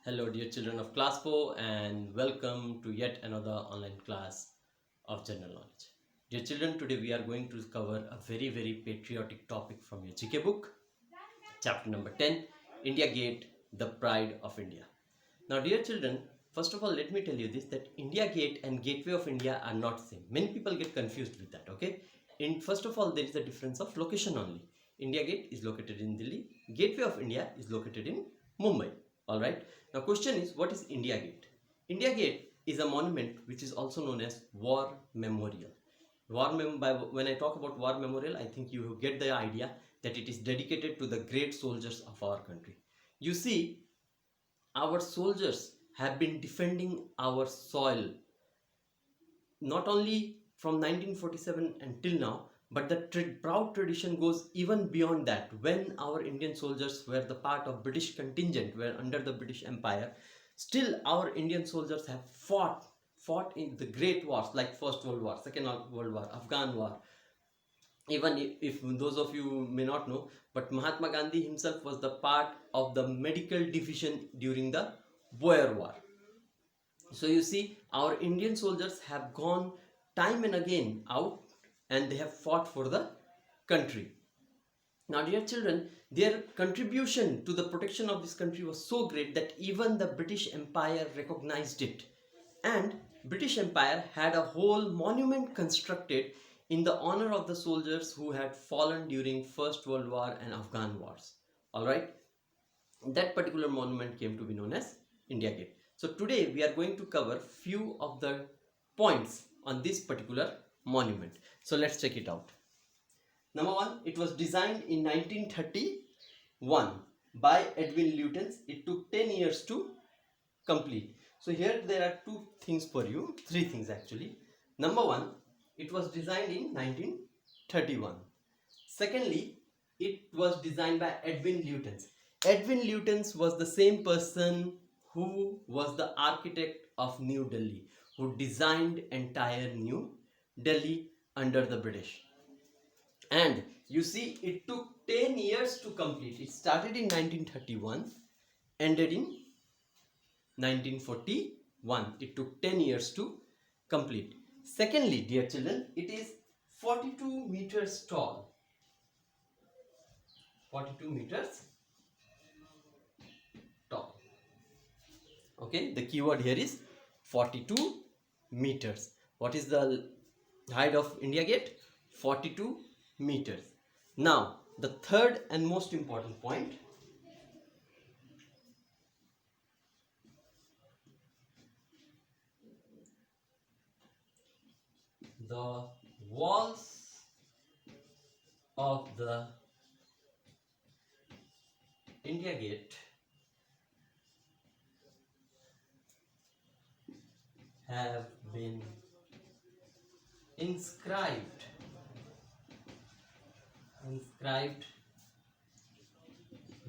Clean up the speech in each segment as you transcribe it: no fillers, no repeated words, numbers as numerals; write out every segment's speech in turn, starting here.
Hello, dear children of Class 4, and welcome to yet another online class of general knowledge. Dear children, today we are going to cover a very patriotic topic from your GK book, chapter number 10, India Gate, the Pride of India. Now, dear children, first of all, let me tell you this, that India Gate and Gateway of India are not same. Many people get confused with that, okay? First of all, there is a difference of location only. India Gate is located in Delhi. Gateway of India is located in Mumbai. All right. Now, question is, what is India Gate? India Gate is a monument which is also known as War Memorial. When I talk about War Memorial, I think you get the idea that it is dedicated to the great soldiers of our country. You see, our soldiers have been defending our soil not only from 1947 until now, but the proud tradition goes even beyond that. When our Indian soldiers were the part of British contingent, were under the British Empire, still our Indian soldiers have fought in the great wars like First World War, Second World War, Afghan War. Even if those of you may not know, but Mahatma Gandhi himself was the part of the medical division during the Boer War. So you see, our Indian soldiers have gone time and again out and they have fought for the country. Now, dear children, their contribution to the protection of this country was so great that even the British Empire recognized it. And British Empire had a whole monument constructed in the honor of the soldiers who had fallen during First World War and Afghan wars. Alright, that particular monument came to be known as India Gate. So today we are going to cover few of the points on this particular monument. So let's check it out. Number one, it was designed in 1931 by Edwin Lutyens. It took 10 years to complete. So here there are three things actually. Number one, it was designed in 1931. Secondly, it was designed by Edwin Lutyens. Edwin Lutyens was the same person who was the architect of New Delhi, who designed entire New Delhi under the British. And you see, it took 10 years to complete. It started in 1931, ended in 1941. It took 10 years to complete. Secondly, dear children, it is 42 meters tall. 42 meters tall. Okay, the keyword here is 42 meters. What is the height of India Gate? 42 meters. Now, the third and most important point, the walls of the India Gate have been inscribed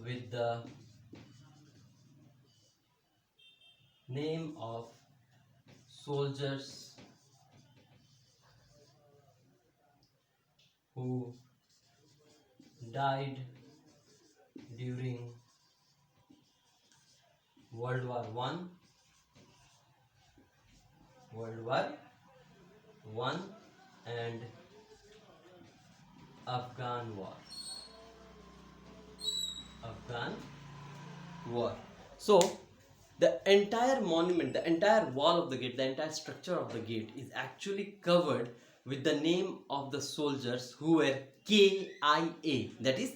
with the name of soldiers who died during World War One, and Afghan War. So the entire monument, the entire wall of the gate, the entire structure of the gate is actually covered with the name of the soldiers who were KIA, that is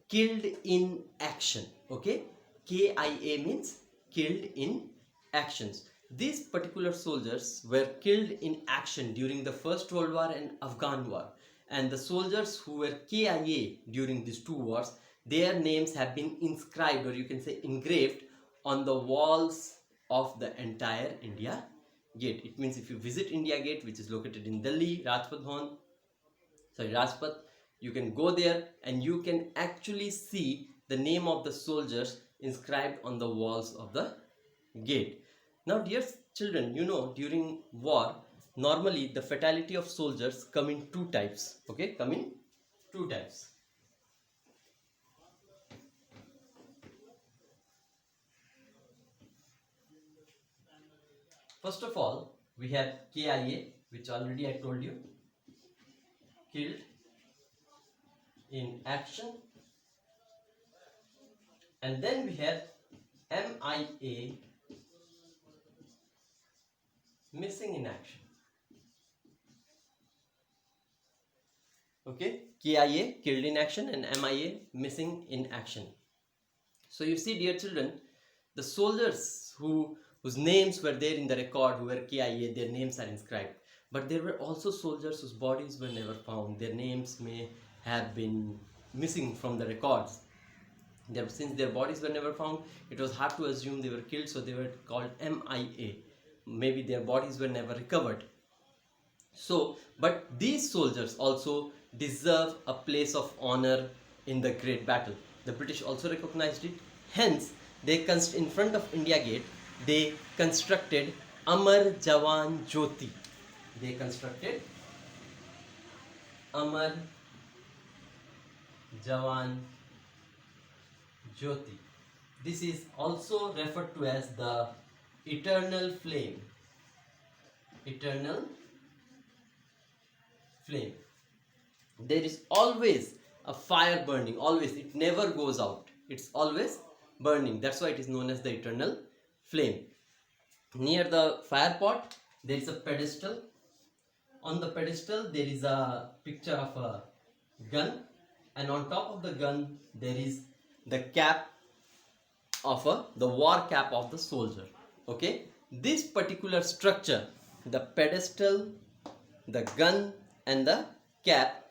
killed in action. Okay, KIA means killed in actions. These particular soldiers were killed in action during the First World War and Afghan War, and the soldiers who were KIA during these two wars, their names have been inscribed, or you can say engraved, on the walls of the entire India Gate. It means if you visit India Gate, which is located in Delhi, Rajpath, you can go there and you can actually see the name of the soldiers inscribed on the walls of the gate. Now, dear children, you know, during war, normally the fatality of soldiers come in two types. Okay, come in two types. First of all, we have KIA, which already I told you, killed in action, and then we have MIA, missing in action. Okay, KIA, killed in action, and MIA, missing in action. So you see, dear children, the soldiers whose names were there in the record, who were KIA, their names are inscribed. But there were also soldiers whose bodies were never found. Their names may have been missing from the records. Since their bodies were never found, it was hard to assume they were killed, so they were called MIA. Maybe their bodies were never recovered. So, but these soldiers also deserve a place of honor in the great battle. The British also recognized it. Hence, in front of India Gate, they constructed Amar Jawan Jyoti. They constructed Amar Jawan Jyoti. This is also referred to as the eternal flame. Eternal flame. There is always a fire burning, always. It never goes out. It's always burning. That's why it is known as the eternal flame. Near the fire pot, there is a pedestal. On the pedestal, there is a picture of a gun, and on top of the gun, there is the cap of the war cap of the soldier. Okay, this particular structure, the pedestal, the gun, and the cap,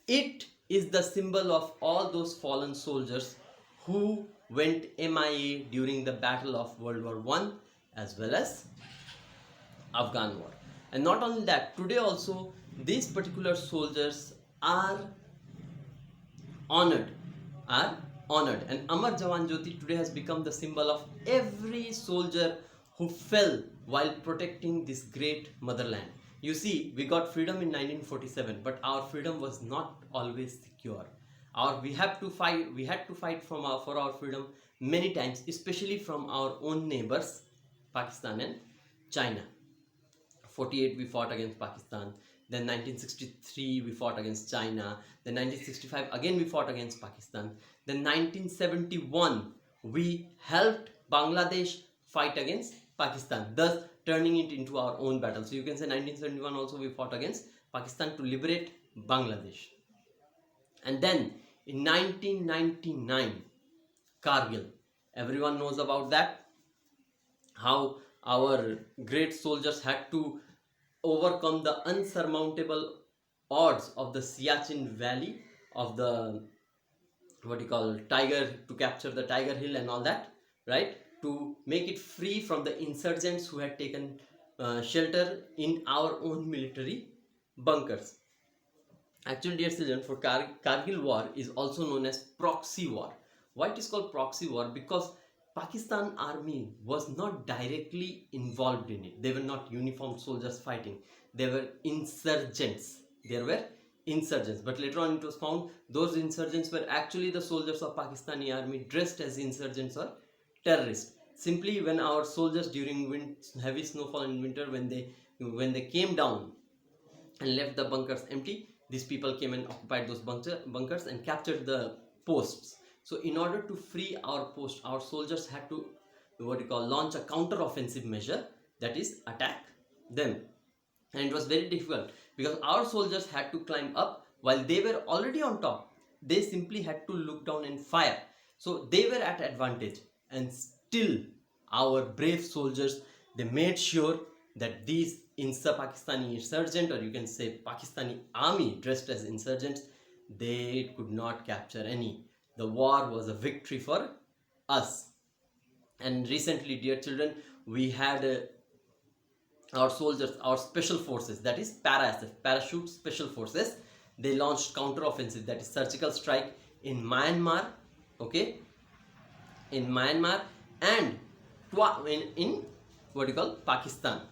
it is the symbol of all those fallen soldiers who went MIA during the Battle of World War I as well as Afghan War. And not only that, today also these particular soldiers are honored. And Amar Jawan Jyoti today has become the symbol of every soldier who fell while protecting this great motherland. You see, we got freedom in 1947, but our freedom was not always secure. We had to fight for our freedom many times, especially from our own neighbors, Pakistan and China. 48 we fought against Pakistan, then 1963 we fought against China, then 1965 again we fought against Pakistan, then 1971 we helped Bangladesh fight against Pakistan, thus turning it into our own battle. So you can say 1971 also we fought against Pakistan to liberate Bangladesh. And then in 1999, Kargil, everyone knows about that, how our great soldiers had to overcome the unsurmountable odds of the Siachen Valley, of the tiger, to capture the Tiger Hill and all that, right, to make it free from the insurgents who had taken shelter in our own military bunkers. Actually, dear children, for Kargil war is also known as proxy war. Why it is called proxy war? Because Pakistan army was not directly involved in it. They were not uniformed soldiers fighting. They were insurgents. But later on it was found those insurgents were actually the soldiers of Pakistani army dressed as insurgents or terrorists. Simply when our soldiers during heavy snowfall in winter, when they came down and left the bunkers empty, these people came and occupied those bunkers and captured the posts. So in order to free our post, our soldiers had to launch a counter-offensive measure, that is attack them. And it was very difficult because our soldiers had to climb up while they were already on top. They simply had to look down and fire. So they were at advantage, and still our brave soldiers, they made sure that these Pakistani insurgent, or you can say Pakistani army dressed as insurgents, they could not capture any. The war was a victory for us. And recently, dear children, we had our soldiers, our special forces, that is Parachute Special Forces, they launched counter-offensive, that is surgical strike in Myanmar, okay, in Myanmar, and in Pakistan,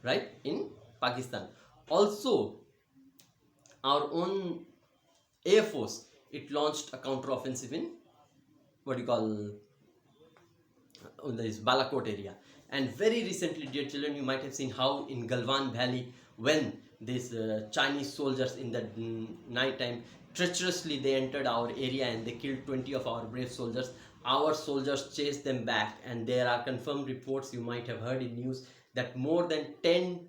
right, in Pakistan. Also, our own Air Force, it launched a counter-offensive in this Balakot area. And very recently, dear children, you might have seen how in Galwan Valley, when these Chinese soldiers in the night time treacherously they entered our area and they killed 20 of our brave soldiers. Our soldiers chased them back, and there are confirmed reports, you might have heard in news, that more than 10,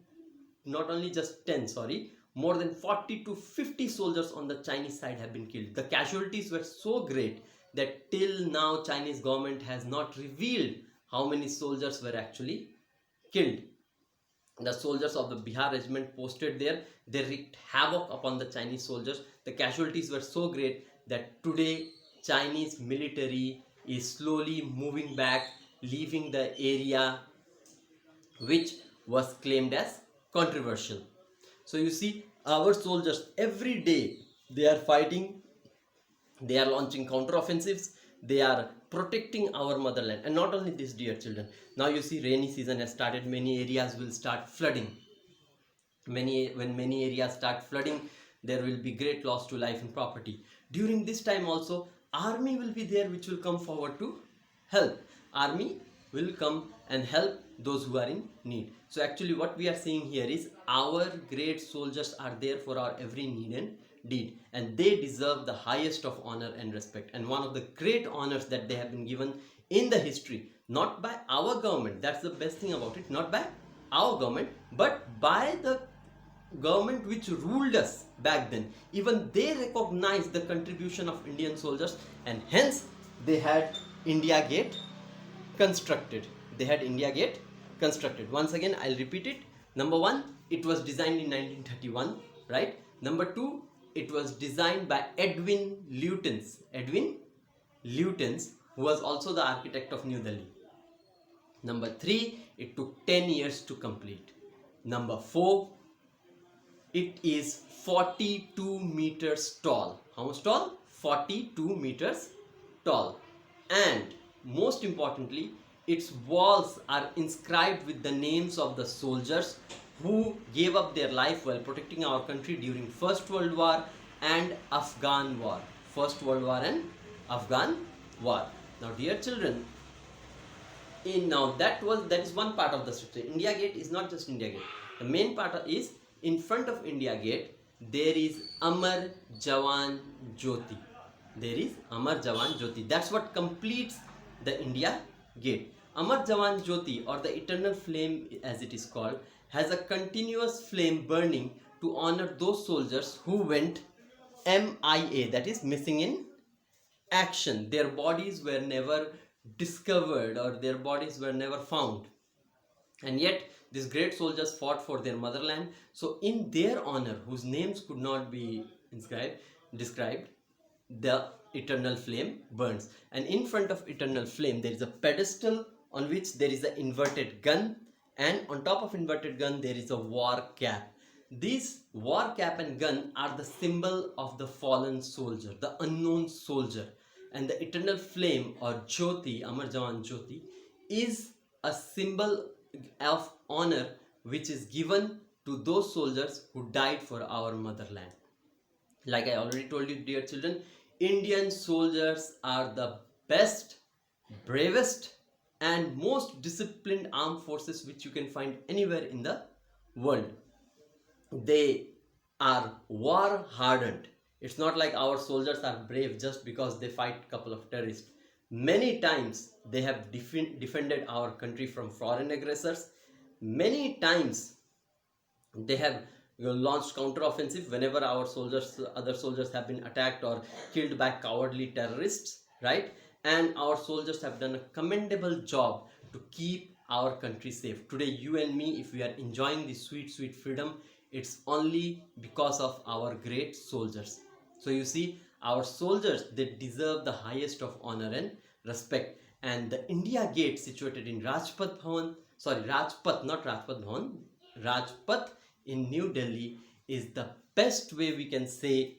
not only just 10, sorry, more than 40 to 50 soldiers on the Chinese side have been killed. The casualties were so great that till now Chinese government has not revealed how many soldiers were actually killed. The soldiers of the Bihar regiment posted there, they wreaked havoc upon the Chinese soldiers. The casualties were so great that today Chinese military is slowly moving back, leaving the area which was claimed as controversial. So you see, our soldiers every day they are fighting, they are launching counteroffensives, they are protecting our motherland. And not only this, dear children, now you see rainy season has started, many areas will start flooding. When many areas start flooding, there will be great loss to life and property. During this time also, army will be there which will come forward to help. Army will come and help those who are in need. So actually what we are seeing here is our great soldiers are there for our every need and deed, and they deserve the highest of honor and respect. And one of the great honors that they have been given in the history, not by our government, that's the best thing about it, not by our government, but by the government which ruled us back then. Even they recognized the contribution of Indian soldiers, and hence they had India Gate constructed. They had India Gate constructed. Once again, I'll repeat it. Number one, it was designed in 1931, right? Number two, it was designed by Edwin Lutyens. Edwin Lutyens, who was also the architect of New Delhi. Number three, it took 10 years to complete. Number four, it is 42 meters tall. How much tall? 42 meters tall. And most importantly, its walls are inscribed with the names of the soldiers who gave up their life while protecting our country during First World War and Afghan War. First World War and Afghan War. Now, dear children, that is one part of the structure. India Gate is not just India Gate. The main part is in front of India Gate there is Amar Jawan Jyoti. There is Amar Jawan Jyoti. That's what completes the India Gate. Amar Jawan Jyoti, or the eternal flame as it is called, has a continuous flame burning to honor those soldiers who went MIA, that is missing in action. Their bodies were never discovered or their bodies were never found, and yet these great soldiers fought for their motherland. So in their honor, whose names could not be described, the eternal flame burns. And in front of eternal flame there is a pedestal on which there is an inverted gun, and on top of inverted gun there is a war cap. These war cap and gun are the symbol of the fallen soldier, the unknown soldier. And the eternal flame, or Jyoti, Amar Jawan Jyoti, is a symbol of honor which is given to those soldiers who died for our motherland. Like I already told you, dear children, Indian soldiers are the best, bravest and most disciplined armed forces which you can find anywhere in the world. They are war hardened. It's not like our soldiers are brave just because they fight a couple of terrorists. Many times they have defended our country from foreign aggressors. Many times they have launched counteroffensive whenever our soldiers, other soldiers have been attacked or killed by cowardly terrorists, right? And our soldiers have done a commendable job to keep our country safe. Today, you and me, if we are enjoying this sweet, sweet freedom, it's only because of our great soldiers. So you see, our soldiers, they deserve the highest of honor and respect. And the India Gate, situated in Rajpath Bhavan, Rajpath in New Delhi, is the best way we can say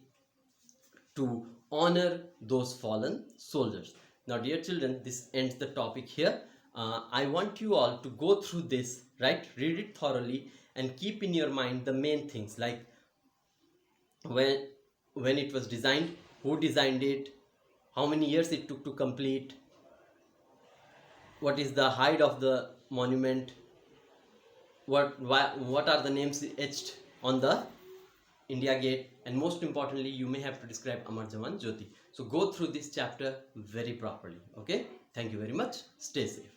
to honor those fallen soldiers. Now, dear children, this ends the topic here. I want you all to go through this, right? Read it thoroughly and keep in your mind the main things, like when it was designed, who designed it, how many years it took to complete, what is the height of the monument, what are the names etched on the India Gate, and most importantly, you may have to describe Amar Jawan Jyoti. So go through this chapter very properly. Okay, thank you very much. Stay safe.